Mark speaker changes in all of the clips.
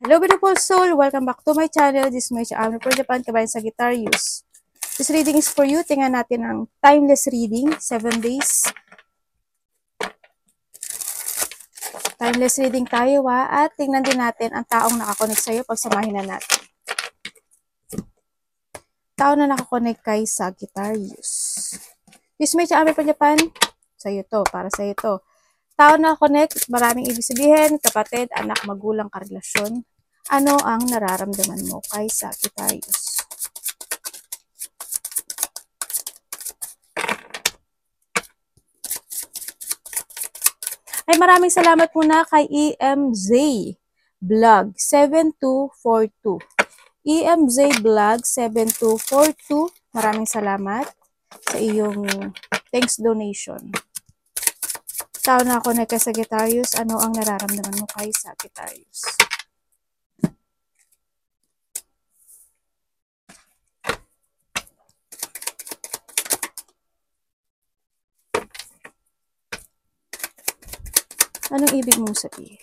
Speaker 1: Hello beautiful soul, welcome back to my channel. This is my channel for Japan, kabayan sa guitar use. This reading is for you. Tingnan natin ang timeless reading, 7 days. Timeless reading tayo at tingnan din natin ang taong nakakonect sa'yo. Pagsamahin na natin. Tao na nakakonect kay sa guitar use. This is my channel for Japan. Sa'yo to, para sa'yo to. Tao na nakakonect, maraming ibig sabihin, kapatid, anak, magulang, karelasyon. Ano ang nararamdaman mo kay Sagittarius? Ay maraming salamat muna kay EMZ Vlog 7242. EMZ Vlog 7242. Maraming salamat sa iyong thanks donation. Tao na ako na kay Sagittarius, ano ang nararamdaman mo kay Sagittarius? Anong ibig mong sabihin?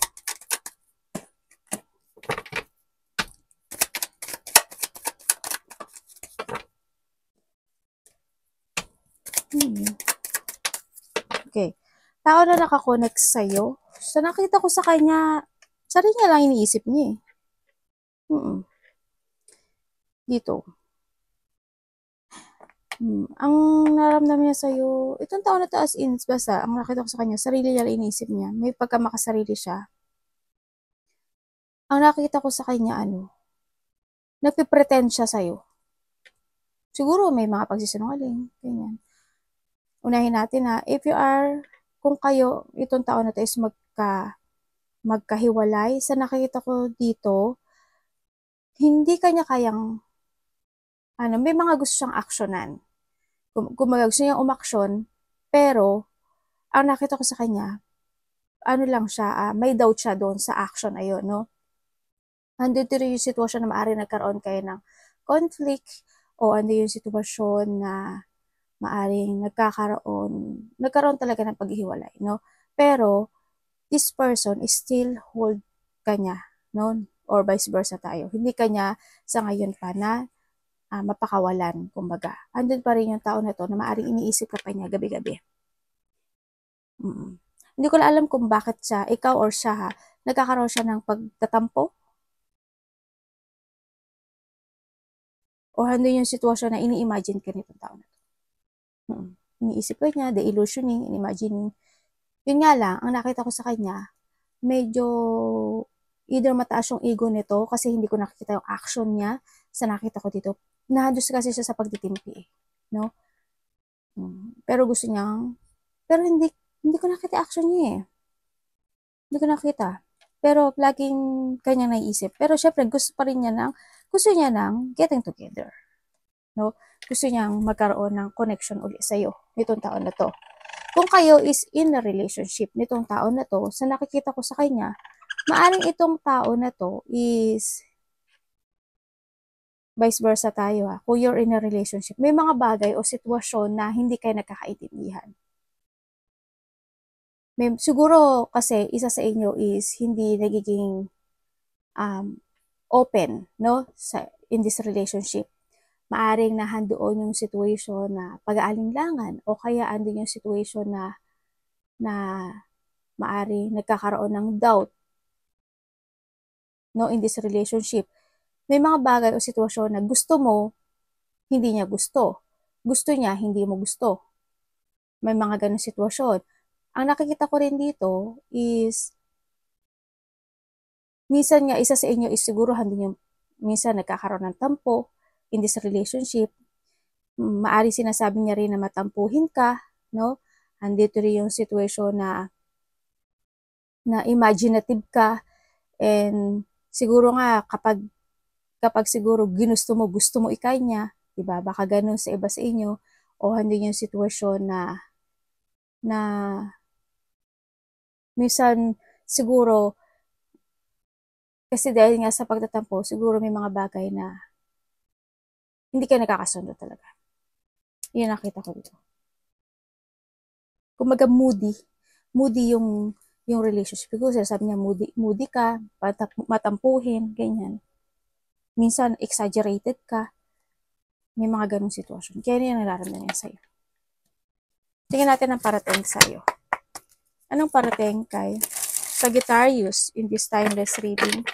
Speaker 1: Okay. Tao na nakakonect sa'yo. So, nakita ko sa kanya, sarili niya lang iniisip niya eh. Dito. Ang naramdaman niya sa'yo, itong tao na to as in, basta, ang nakita ko sa kanya, sarili niya lang iniisip niya. May pagkamakasarili siya. Ang nakita ko sa kanya, nagpipretend siya sa'yo. Siguro may mga pagsisinungaling, ganyan. Unahin natin if you are, kung kayo, itong tao na to is magkahiwalay, sa nakikita ko dito, hindi kanya kayang, may mga gusto siyang aksyonan. Kumbaga gusto niyang umaksyon, pero, ang nakita ko sa kanya, lang siya, may doubt siya doon sa action na yun, no? Andito rin yung sitwasyon na maaari nagkaroon kayo ng conflict, o andito yung sitwasyon na maaring nagkaroon talaga ng paghihiwalay, no? Pero, this person is still hold kanya, no? Or vice versa tayo. Hindi kanya sa ngayon pa na mapakawalan, kumbaga. Andun pa rin yung tao na to na maaring iniisip ka pa niya gabi-gabi. Hindi ko alam kung bakit siya, ikaw or siya nagkakaroon siya ng pagtatampo. O andun yung sitwasyon na ini-imagine ka nitong tao na to. Iniisip ka niya, the illusioning, in-imagining. Yun nga lang, ang nakita ko sa kanya, medyo either mataas yung ego nito kasi hindi ko nakikita yung action niya sa nakita ko dito. Nahadus kasi siya sa pagtitimpi, no? Pero gusto niyang, pero hindi ko nakita action niya eh. Hindi ko nakita. Pero laging kanyang naiisip. Pero syempre gusto niya ng getting together. No? Gusto niyang magkaroon ng connection ulit sa'yo, nitong taon na to. Kung kayo is in a relationship nitong tao na to, sa nakikita ko sa kanya, maaring itong tao na to is vice versa tayo Kung you're in a relationship, may mga bagay o sitwasyon na hindi kayo nagkakaintindihan. Siguro kasi isa sa inyo is hindi nagiging open, no? In this relationship. Maaring nahandoon yung situation na pag-aalinlangan o kaya andun yung situation na maaring nagkakaroon ng doubt, no? In this relationship. May mga bagay o sitwasyon na gusto mo, hindi niya gusto. Gusto niya, hindi mo gusto. May mga ganong sitwasyon. Ang nakikita ko rin dito is, minsan nga, isa sa inyo is siguro hindi yung minsan nagkakaroon ng tampo in this relationship. Maari sinasabi niya rin na matampuhin ka, no? Andito rin yung situation na imaginative ka, and siguro nga kapag siguro gusto mo ikanya, diba? Baka ganun sa iba sa inyo, o hindi yung sitwasyon na minsan siguro kasi dahil nga sa pagtatampo, siguro may mga bagay na hindi kayo nakakasundo talaga. Yun nakita ko dito. Kumaga moody yung yung relationship ko. Sabi niya, moody ka, matampuhin, ganyan. Minsan, exaggerated ka. May mga ganong sitwasyon. Kaya yan nararamdaman niya sa'yo. Tingnan natin ang parating sa'yo. Anong parating kay Sagittarius in this timeless reading?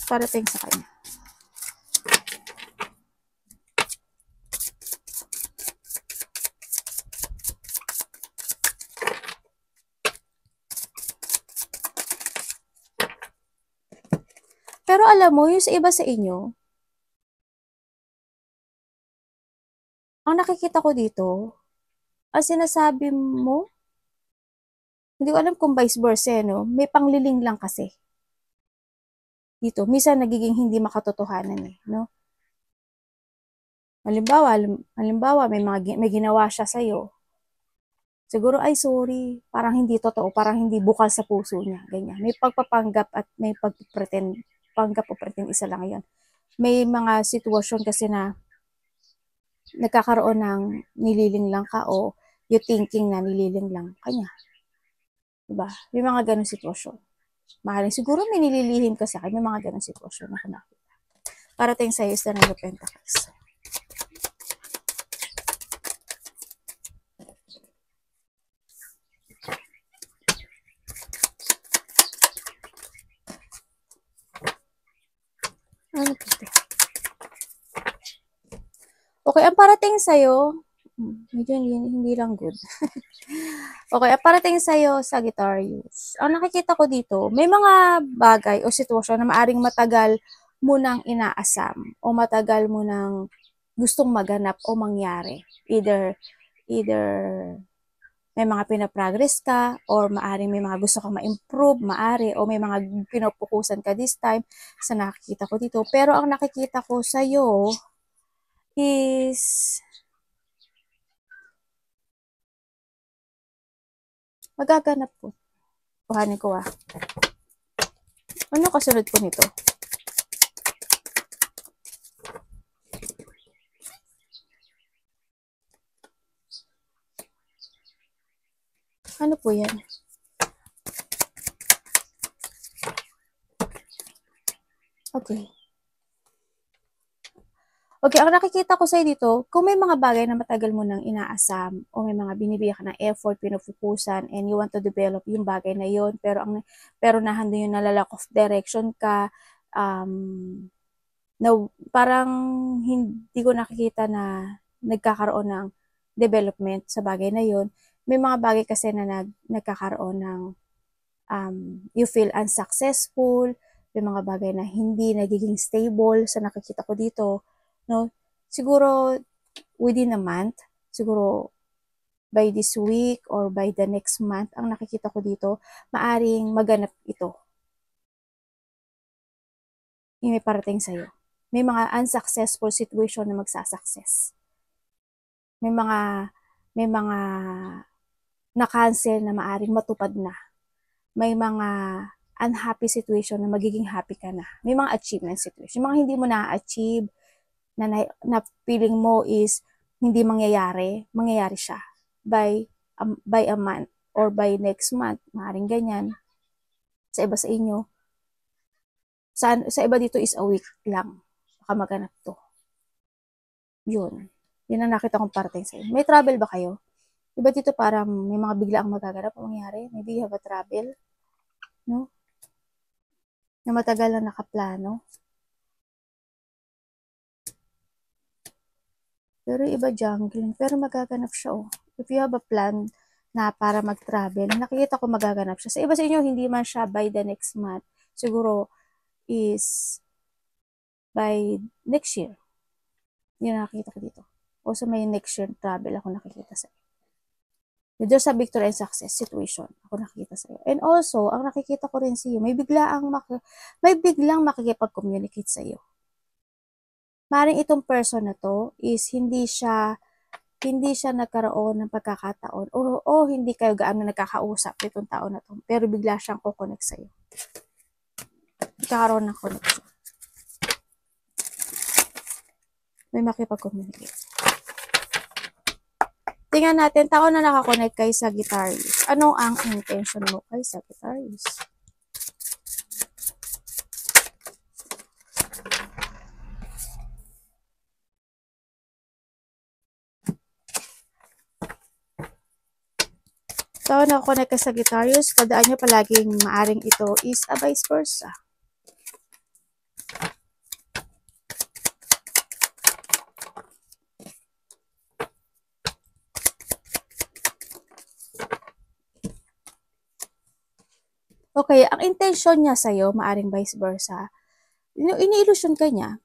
Speaker 1: Parating sa kanya. Pero alam mo, yung sa iba sa inyo, ang nakikita ko dito, ang sinasabi mo, hindi ko alam kung vice versa, no? May pangliling lang kasi. Dito, minsan nagiging hindi makatotohanan eh, no? Halimbawa, may ginawa siya sa'yo. Siguro, ay sorry, parang hindi totoo, parang hindi bukal sa puso niya, ganyan. May pagpapanggap at may pagpretend, panggap o pretend, isa lang yun. May mga sitwasyon kasi na nagkakaroon ng nililing lang ka o you thinking na nililing lang kanya. Diba? May mga ganong sitwasyon. Mahaling siguro may nililihim ka sa akin, may mga ganong sitwasyon ako nakita. Parating sa'yo is the Nine of Pentacles. Ano ito? Okay, ang parating sa'yo, medyo hindi lang good. Okay, ang parating sa'yo, Sagittarius. Ang nakikita ko dito, may mga bagay o sitwasyon na maaring matagal mo nang inaasam o matagal mo nang gustong maganap o mangyari. Either may mga pinaprogress ka or maaring may mga gusto kang ma-improve, maari, o may mga pinupukusan ka this time sa nakikita ko dito. Pero ang nakikita ko sa'yo is magaganap po. Kuhanin ko Ano kasunod po nito? Ano po yan? Okay. Okay, ang nakikita ko sa'yo dito, kung may mga bagay na matagal mo nang inaasam o may mga binibigyan ka ng effort, pinufukusan, and you want to develop yung bagay na yon, pero nahando yung nalalack of direction ka, na parang hindi ko nakikita na nagkakaroon ng development sa bagay na yon. May mga bagay kasi na nagkakaroon ng you feel unsuccessful, may mga bagay na hindi nagiging stable sa nakikita ko dito, no? Siguro within a month, siguro by this week or by the next month, ang nakikita ko dito, maaring maganap ito. Yung may parating sa'yo. May mga unsuccessful situation na magsasuccess. May mga na-cancel na maaring matupad na. May mga unhappy situation na magiging happy ka na. May mga achievement situation. Yung mga hindi mo na-achieve, na feeling mo is hindi mangyayari siya by a month or by next month. Maaring ganyan. Sa iba sa inyo. Sa iba dito is a week lang. Baka maganap to. Yun. Yun ang nakita kong parating sa'yo. May travel ba kayo? Iba dito parang may mga biglaang magaganap o mangyari. Maybe you have a travel. No? Na matagal na nakaplano. Pero iba jungle. Pero magaganap siya oh. If you have a plan na para mag-travel, nakikita ko magaganap siya. Sa iba sa inyo, hindi man siya by the next month. Siguro is by next year. Yun nakikita ko dito. O sa may next year travel ako nakikita sa iyo. There's a victory and success situation ako nakikita sa iyo. And also, ang nakikita ko rin sa iyo, may biglang makikipag-communicate sa iyo. Maring itong person na to is hindi siya nagkaroon ng pagkakataon o hindi kayo gaano nagkakausap itong tao na to, pero bigla siyang kukonect sa iyo. Nagkakaroon ng connection. May makipag-communicate. Tingnan natin, tao na nakakonect kay Sagittarius. Ano ang intention mo kay Sagittarius? Tao na nakakonect kay Sagittarius, tandaan nyo palaging maaring ito is a vice versa. Okay, ang intention niya sa'yo, maaring vice versa, ini-illusion ka niya.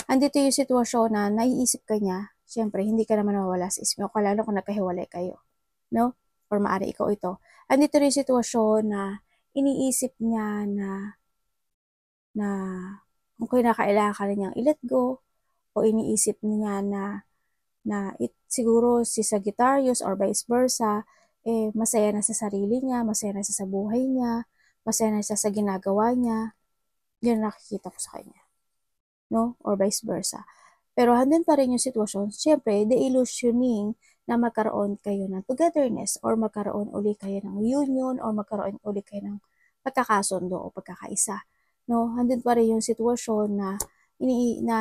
Speaker 1: Andito yung sitwasyon na naiisip ka niya, syempre, hindi ka naman nawawala sa isip mo, lalo kung nagkahiwalay kayo, no? Or maaari ikaw ito. Andito yung sitwasyon na iniisip niya na kung kinakailangan ka na niyang i-let go, o iniisip niya na siguro si Sagittarius or vice versa, masaya na sa sarili niya, masaya na sa buhay niya, masaya na siya sa ginagawa niya. Yan nakikita ko sa kanya. No? Or vice versa. Pero handun pa rin yung sitwasyon, syempre, de-illusioning na magkaroon kayo ng togetherness or magkaroon uli kayo ng union or magkaroon uli kayo ng pagkakasundo o pagkakaisa. No? Handun pa rin yung sitwasyon na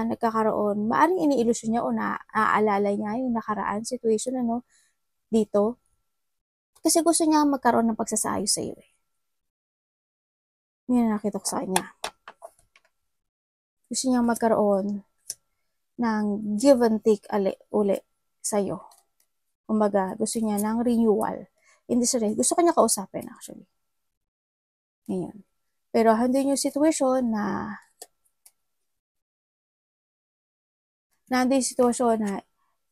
Speaker 1: nagkakaroon, maaring ini-illusion niya o naaalala niya yung nakaraan situation dito. Kasi gusto niya magkaroon ng pagsasaayos sa iyo. Yan nakita ko sa kanya. Gusto niya magkaroon ng give and take uli sa iyo. Kumbaga, gusto niya ng renewal. Hindi siya gusto kanya kausapin actually. Ngayon. Pero handun yung situation na nandun yung sitwasyon na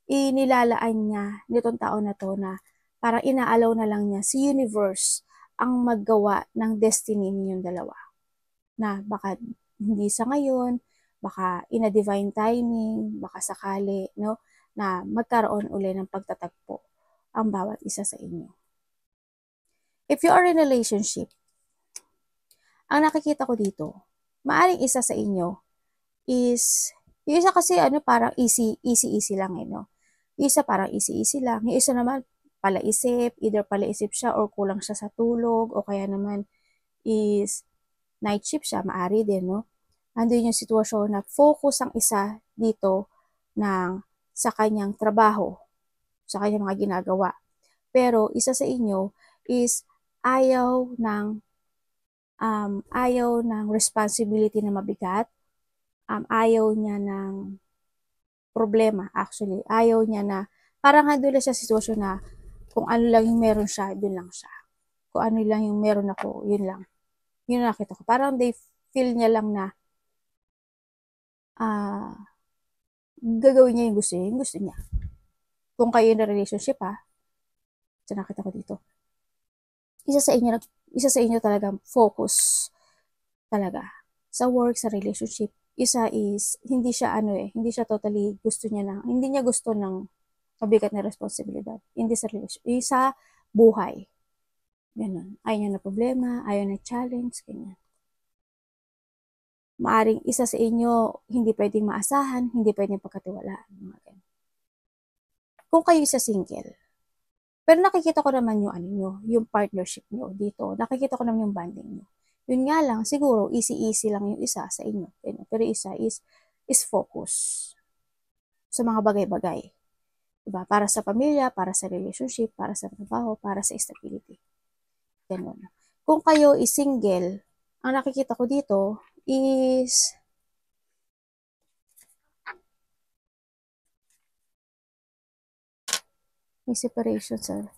Speaker 1: inilalaan niya nitong tao na to na parang inaalaw na lang niya si universe ang maggawa ng destiny ninyong dalawa. Na baka hindi sa ngayon, baka in a divine timing, baka sakali, no, na magkaroon uli ng pagtatagpo ang bawat isa sa inyo. If you are in a relationship, ang nakikita ko dito, maaring isa sa inyo is, yung isa kasi parang easy lang no. Yung isa parang easy lang. Yung isa naman palaisip, either palaisip siya or kulang siya sa tulog o kaya naman is night shift siya, maari din no. Andun yung sitwasyon na focus ang isa dito sa kanyang trabaho, sa kanyang mga ginagawa. Pero isa sa inyo is ayaw ng responsibility na mabigat, ayaw niya ng problema actually. Ayaw niya na, parang handula siya sa sitwasyon na kung ano lang yung meron siya, dun lang siya. Kung ano lang yung meron ako, yun lang. Yun nakita ko. Parang they feel niya lang na gagawin niya yung gusto niya. Kung kayo na relationship so nakita ko dito. Isa sa inyo talagang focus talaga sa work, sa relationship. Isa is hindi siya totally gusto niya hindi niya gusto ng mabigat na responsibilidad. Hindi sa relationship, sa buhay. Ganun. Ayaw niya na problema, ayaw na challenge, ganyan. Maaring isa sa inyo hindi pwedeng maasahan, hindi pwedeng pagkatiwalaan. Kung kayo isa single, pero nakikita ko naman yung partnership nyo dito. Nakikita ko naman yung bonding nyo. Yun nga lang, siguro, easy lang yung isa sa inyo. Pero isa is focus sa mga bagay-bagay. Diba? Para sa pamilya, para sa relationship, para sa trabaho, para sa stability. Ganun. Kung kayo is single, ang nakikita ko dito is may separation sir.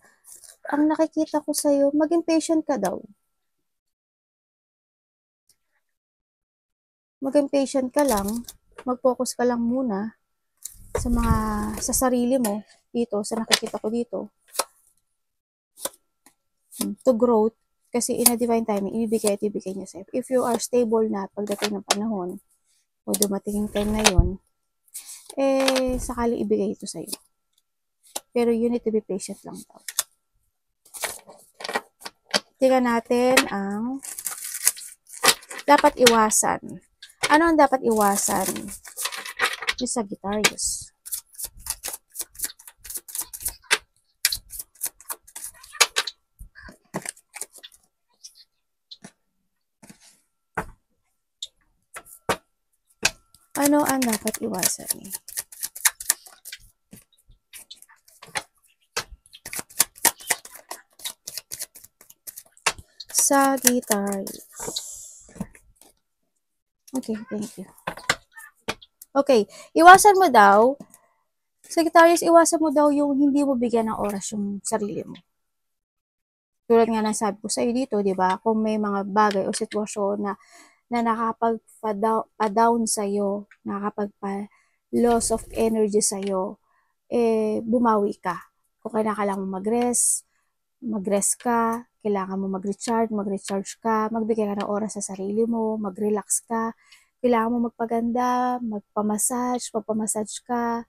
Speaker 1: Ang nakikita ko sa'yo, maging patient ka daw. Maging patient ka lang, mag-focus ka lang muna sa sarili mo dito, sa nakikita ko dito. To growth, kasi in a divine timing, ibibigay niya sa'yo. If you are stable na pagdating ng panahon, o dumating yung time na yun, sakali ibigay ito sa'yo. Pero you need to be patient lang daw. Tingnan natin ang dapat iwasan. Ano ang dapat iwasan? Yung Sagittarius. Ano ang dapat iwasan niya? Sagittarius. Okay, thank you. Okay, iwasan mo daw, Sagittarius, iwasan mo daw yung hindi mo bigyan ng oras yung sarili mo. Tulad nga ng sabi ko sa'yo dito, di ba? Kung may mga bagay o sitwasyon na nakakapagpa-down sa'yo, nakakapagpa-loss of energy sa'yo, bumawi ka. Kung kailangan mo mag-rest ka, kailangan mo mag-recharge ka, magbigay ka ng oras sa sarili mo, mag-relax ka, kailangan mo magpaganda, magpamassage ka,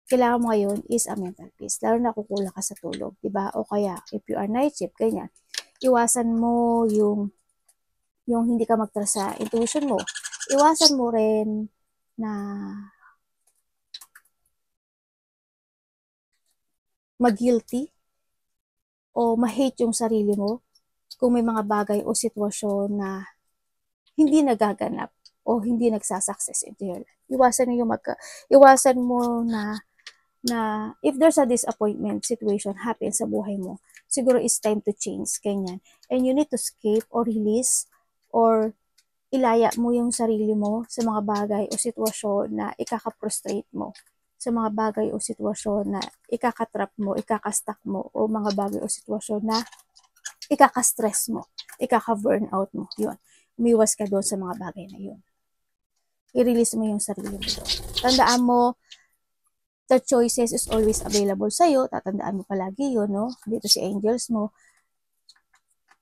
Speaker 1: kailangan mo ngayon is a mental peace, lalo na kukulang ka sa tulog, diba? O kaya, if you are night shift, ganyan, iwasan mo yung hindi ka magtrust sa intuition mo. Iwasan mo rin na mag-guilty o ma-hate yung sarili mo kung may mga bagay o sitwasyon na hindi nagaganap o hindi nagsasucess into your life. Iwasan mo na if there's a disappointment situation happen sa buhay mo, siguro it's time to change, ganyan. And you need to escape or release or ilaya mo yung sarili mo sa mga bagay o sitwasyon na ikaka-frustrate mo, sa mga bagay o sitwasyon na ikaka-trap mo, ikaka-stuck mo, o mga bagay o sitwasyon na ikaka-stress mo, ikaka-burnout mo. Yun. Umiwas ka doon sa mga bagay na yun. I-release mo yung sarili mo doon. Tandaan mo, the choices is always available sa'yo. Tatandaan mo palagi yun, no? Dito si angels mo.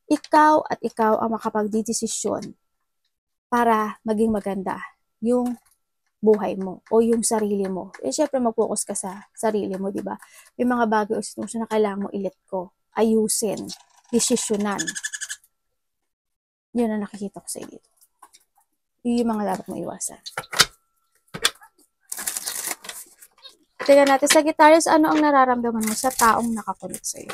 Speaker 1: Ikaw at ikaw ang makapagdidesisyon para maging maganda yung buhay mo o yung sarili mo. Syempre mag-focus ka sa sarili mo, di ba? May mga bagay o sitwasyon na kailangan mo i-let go, ayusin, desisyonan. Yun ang nakikita ko sa iyo dito. Yun yung mga dapat mo iwasan. Tingnan natin, Sagittarius, ano ang nararamdaman mo sa taong nakakulit sa iyo?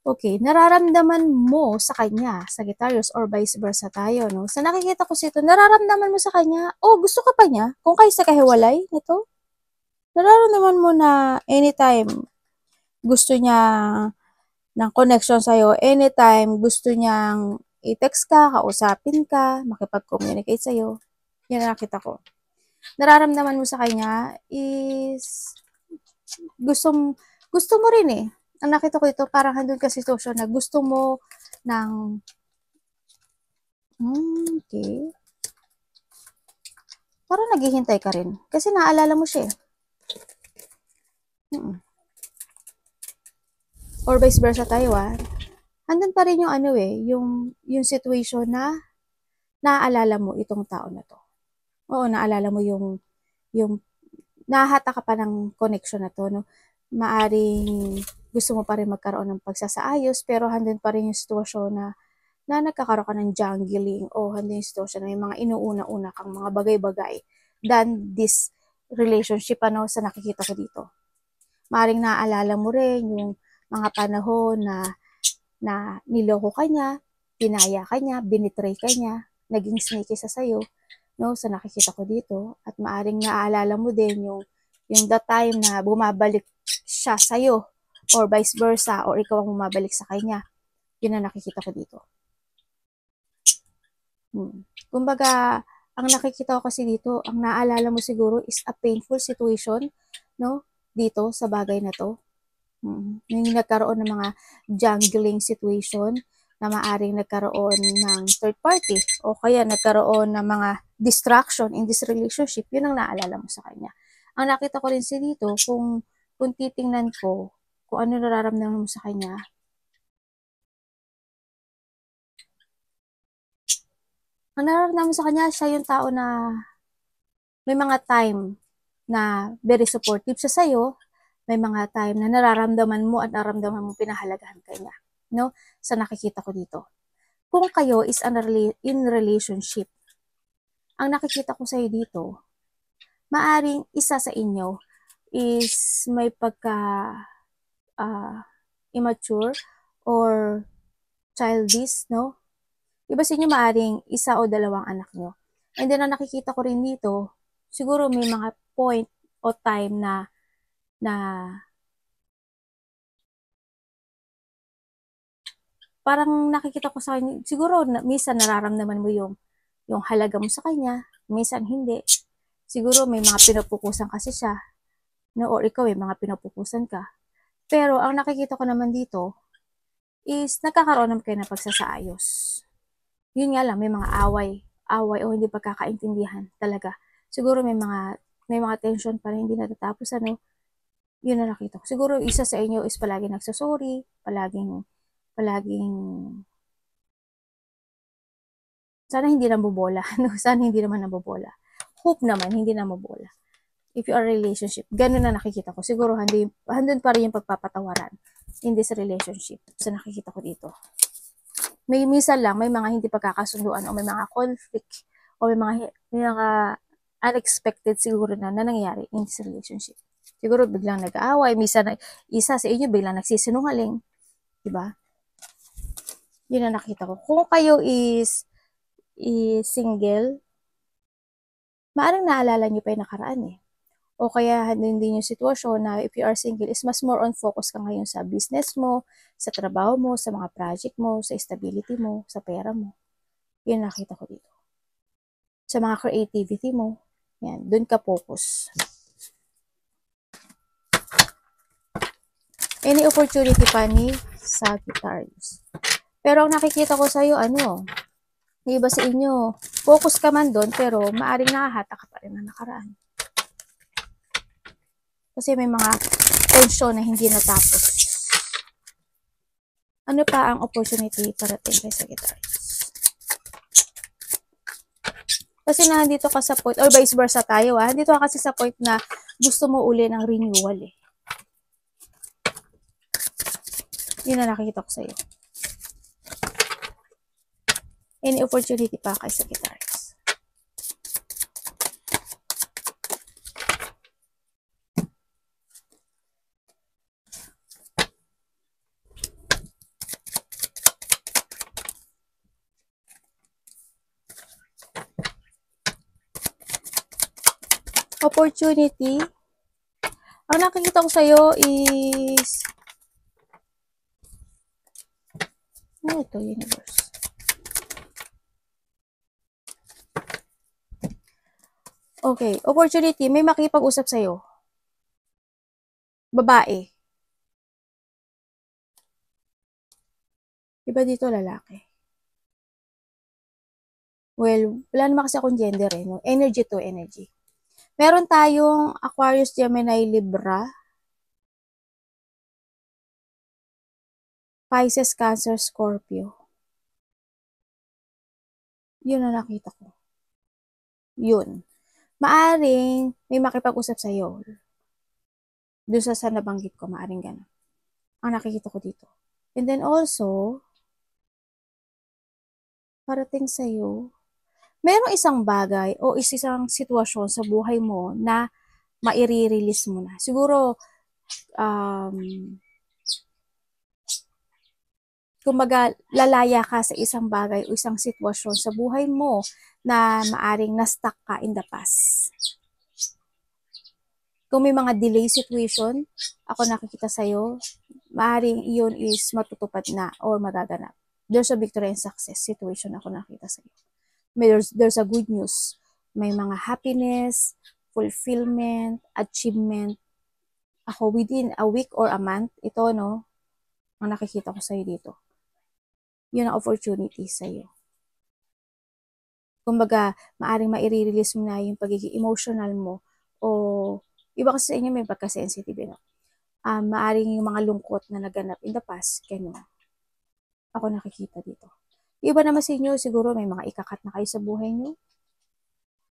Speaker 1: Okay, nararamdaman mo sa kanya, Sagittarius, or vice versa tayo, no? Sa nakikita ko sito, nararamdaman mo sa kanya, gusto ka pa niya, kung kayo sa kahiwalay nito, nararamdaman mo na anytime gusto niya ng connection sa'yo, anytime gusto niyang i-text ka, kausapin ka, makipag-communicate sa'yo. Yan ang nakita ko. Nararamdaman mo sa kanya is gusto mo rin eh. Ang nakita ko ito, parang handun ka sitwasyon na gusto mo ng okay. Parang naghihintay ka rin. Kasi naalala mo siya eh. Or vice versa tayo Handun pa rin yung yung situation na naaalala mo itong tao na to. Oo, naalala mo yung nahata ka pa ng connection na to, no? Maaring gusto mo pa rin magkaroon ng pagsasaayos, pero handun pa rin yung sitwasyon na nagkakaroon ka ng jangling o handun yung sitwasyon na may mga inuuna-una kang mga bagay-bagay than this relationship sa nakikita ko dito. Maaring naaalala mo rin yung mga panahon na niloko ka niya, pinaya ka niya, binitray ka niya, naging sneaky sa sayo, no, sa nakikita ko dito. At maaring naaalala mo din yung the time na bumabalik siya sa'yo or vice versa or ikaw ang bumabalik sa kanya. Yun ang nakikita ko dito. Kumbaga, ang nakikita ko kasi dito, ang naaalala mo siguro is a painful situation, no, dito sa bagay na to. Yung nagkaroon ng mga jangling situation na maaring nagkaroon ng third party o kaya nagkaroon ng mga distraction in this relationship, yun ang naalala mo sa kanya. Ang nakita ko rin dito, kung titingnan ko kung ano nararamdaman mo sa kanya, ang nararamdaman mo sa kanya, siya yung tao na may mga time na very supportive siya sa'yo, may mga time na nararamdaman mo at nararamdaman mo pinahalagahan ka niya, no? Sa nakikita ko dito. kung kayo is in relationship, ang nakikita ko sa'yo dito, maaring isa sa inyo is may pagka immature or childish, no? Iba sa inyo maaring isa o dalawang anak nyo. And then, ang nakikita ko rin dito, siguro may mga point o time na parang nakikita ko sa kanya, siguro minsan nararamdaman mo yung halaga mo sa kanya, minsan hindi. Siguro may mga pinupukusan kasi siya, no? Or ikaw may mga pinupukusan ka. Pero ang nakikita ko naman dito is nagkakaroon naman kayo ng pagsasaayos. Yun nga lang, may mga away o hindi pagkakaintindihan talaga. Siguro may mga tension pa rin hindi natatapos, ano? Yun na nakita ko. Siguro isa sa inyo is palagi nagsasorry, palaging sana hindi nabobola, no? Sana hindi naman nabobola. Hope naman hindi nabobola. If you are in a relationship, ganun na nakikita ko. Siguro handun pa rin yung pagpapatawaran in this relationship. So nakikita ko dito. May minsan lang, may mga hindi pagkakasunduan o may mga conflict o may mga unexpected siguro na nangyayari in this relationship. Siguro biglang nag-aaway, minsan isa sa inyo biglang nagsisinungaling, diba? Yun na nakita ko. Kung kayo is single, maaaring naalala nyo pa yung nakaraan eh. O kaya hindi yung sitwasyon na if you are single is mas more on focus ka ngayon sa business mo, sa trabaho mo, sa mga project mo, sa stability mo, sa pera mo. Yun nakita ko dito. Sa mga creativity mo. Yan, dun ka focus. Any opportunity pa ni Sagittarius. Pero ang nakikita ko sa'yo, iba sa inyo, focus ka man doon, pero maaring nakahata ka pa rin na nakaraan. Kasi may mga tension na hindi natapos. Ano pa ang opportunity parating kay Sagittarius? Kasi nandito ka sa point, or vice versa tayo nandito ka kasi sa point na gusto mo uli ng renewal eh. Yun na nakikita ko sa'yo. Any opportunity pa kay Sagittarius? Opportunity. Ang nakikita ko sa'yo is ano ito, universe? Okay, opportunity. May makipag-usap sa'yo. Babae. Iba dito lalaki. Well, wala naman kasi akong gender eh. No? Energy to energy. Meron tayong Aquarius, Gemini, Libra, Pisces, Cancer, Scorpio. Yun ang nakita ko. Yun. Maaring may makipag-usap sa'yo. Doon sa nabanggit ko, maaring gano'n. Ang nakikita ko dito. And then also, parating sa'yo, merong isang bagay o isang sitwasyon sa buhay mo na maire-release mo na. Siguro, kumbaga, lalaya ka sa isang bagay o isang sitwasyon sa buhay mo na maaring na-stuck ka in the past. Kung may mga delay situation, ako nakikita sa'yo, maaring iyon is matutupad na or magaganap. There's a victory and success situation ako nakita sa'yo. There's a good news. May mga happiness, fulfillment, achievement. Ako within a week or a month, ito no, ang nakikita ko sa'yo dito. Yun ang opportunity sa'yo. Kumbaga, maaring maire-release mo na yung pagiging emotional mo o iba kasi sa inyo may pagka-sensitive, no? Maaring yung mga lungkot na naganap in the past, gano'n. Ako nakikita dito. Iba naman sa inyo, siguro may mga ikakat na kayo sa buhay nyo.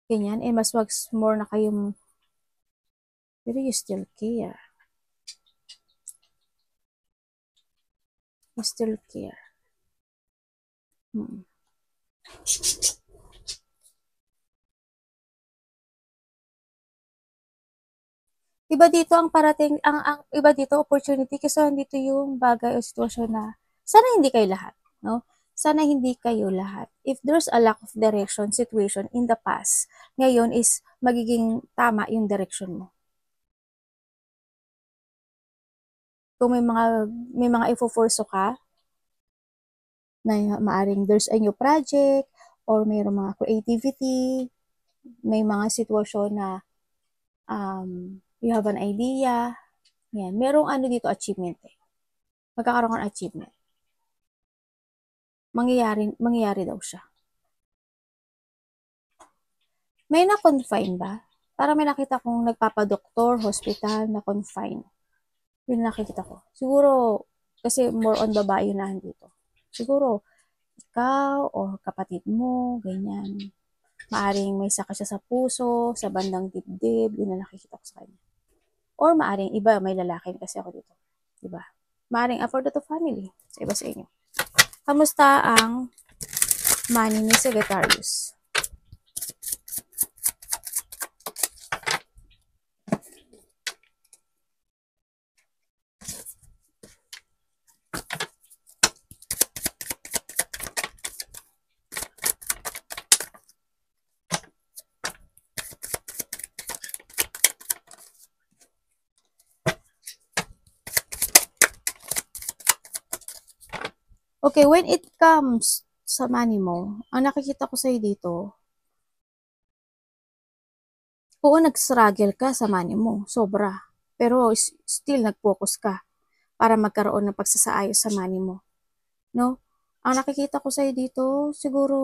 Speaker 1: Ganyan. And mas more na kayong, pero you still care. You still care. Hmm. Iba dito ang parating, ang iba dito opportunity kasi nandito yung bagay o sitwasyon na sana hindi kayo lahat, no? Sana hindi kayo lahat. If there's a lack of direction situation in the past, ngayon is magiging tama yung direction mo. Kung may mga ifo-forso ka na maaring there's a new project or mayroong mga creativity, may mga sitwasyon na you have an idea, yan. Merong ano dito, achievement eh. Magkakaroon ka ng achievement. Mangyayari daw siya. May na-confine ba? Para may nakita kong nagpapadoktor, hospital, na-confine. Yun nakikita ko. Siguro, kasi more on babae yun na dito. Siguro, ikaw o kapatid mo, ganyan. Maaring may sakit siya sa puso, sa bandang dibdib, yun na nakikita ko sa kanya. Or maaring iba, may lalaki kasi ako dito. Diba? Maaring afford to family. Sa iba sa inyo. Kamusta ang money ni Sagittarius? Okay, when it comes sa money mo, ang nakikita ko sa'yo dito, oo, nag-struggle ka sa money mo, sobra. Pero still nag-focus ka para magkaroon ng pagsasaayos sa money mo. No? Ang nakikita ko sa'yo dito, siguro,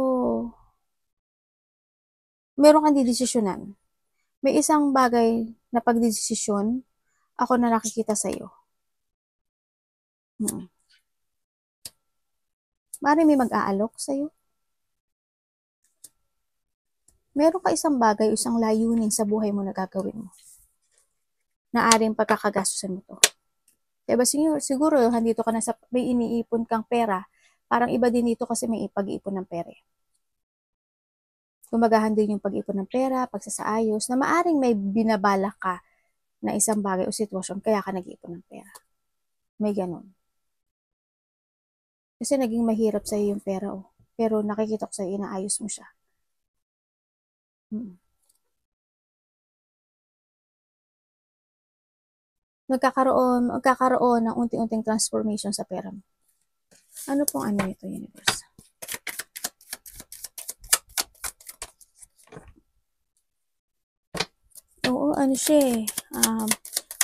Speaker 1: meron kang didesisyonan. May isang bagay na pagdidesisyon, ako na nakikita sa'yo. Maaaring may mag-aalok sa'yo. Meron ka isang bagay o isang layunin sa buhay mo na gagawin mo. Naaring pagkakagastusan mo to. Diba siguro, handito ka na sa, may iniipon kang pera, parang iba din dito kasi may ipag-iipon ng pera. Kumbaga, din yung pag-ipon ng pera, pagsasaayos, na maaring may binabalak ka na isang bagay o sitwasyon, kaya ka nag-iipon ng pera. May ganun. Kasi naging mahirap sa'yo yung pera, oh. Pero nakikita ko sa'yo, inaayos mo siya. Magkakaroon ng unti-unting transformation sa pera mo. Ano pong ano ito, universe? Oo, ano siya eh.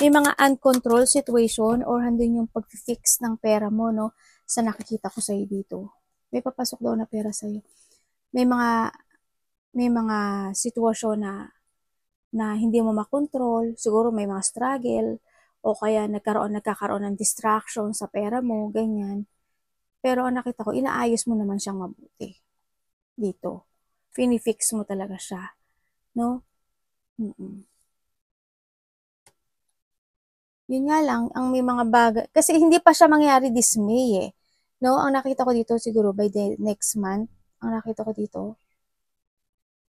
Speaker 1: May mga uncontrolled situation or handun yung pag-fix ng pera mo, no? Sa nakikita ko sa'yo dito. May papasok daw na pera sa'yo. May mga sitwasyon na hindi mo makontrol, siguro may mga struggle, o kaya nagkakaroon ng distraction sa pera mo, ganyan. Pero ang nakita ko, inaayos mo naman siyang mabuti. Dito. Finifix mo talaga siya. No? Yun nga lang, ang may mga bagay, kasi hindi pa siya mangyari this May eh. No? Ang nakita ko dito, siguro by the next month, ang nakita ko dito,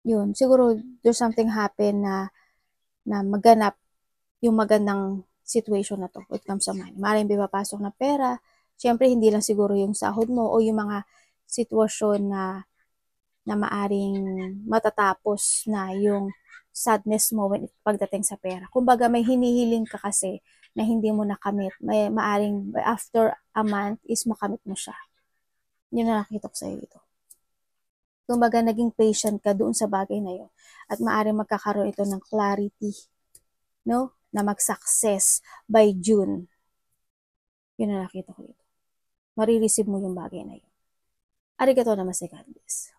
Speaker 1: yun, siguro there's something happen na maganap yung magandang situation na to when it comes sa money. Maaaring papasok na pera, syempre hindi lang siguro yung sahod mo o yung mga sitwasyon na maaring matatapos na yung sadness mo pagdating sa pera. Kumbaga may hinihiling ka kasi na hindi mo nakamit. Maaring after a month is makamit mo siya. Yun na nakita ko sa iyo ito. Kumbaga naging patient ka doon sa bagay na yun. At maaring magkakaroon ito ng clarity. No? Na mag-success by June. Yun na nakita ko ito. Marireceive mo yung bagay na yun. Arigatou namaste, God bless.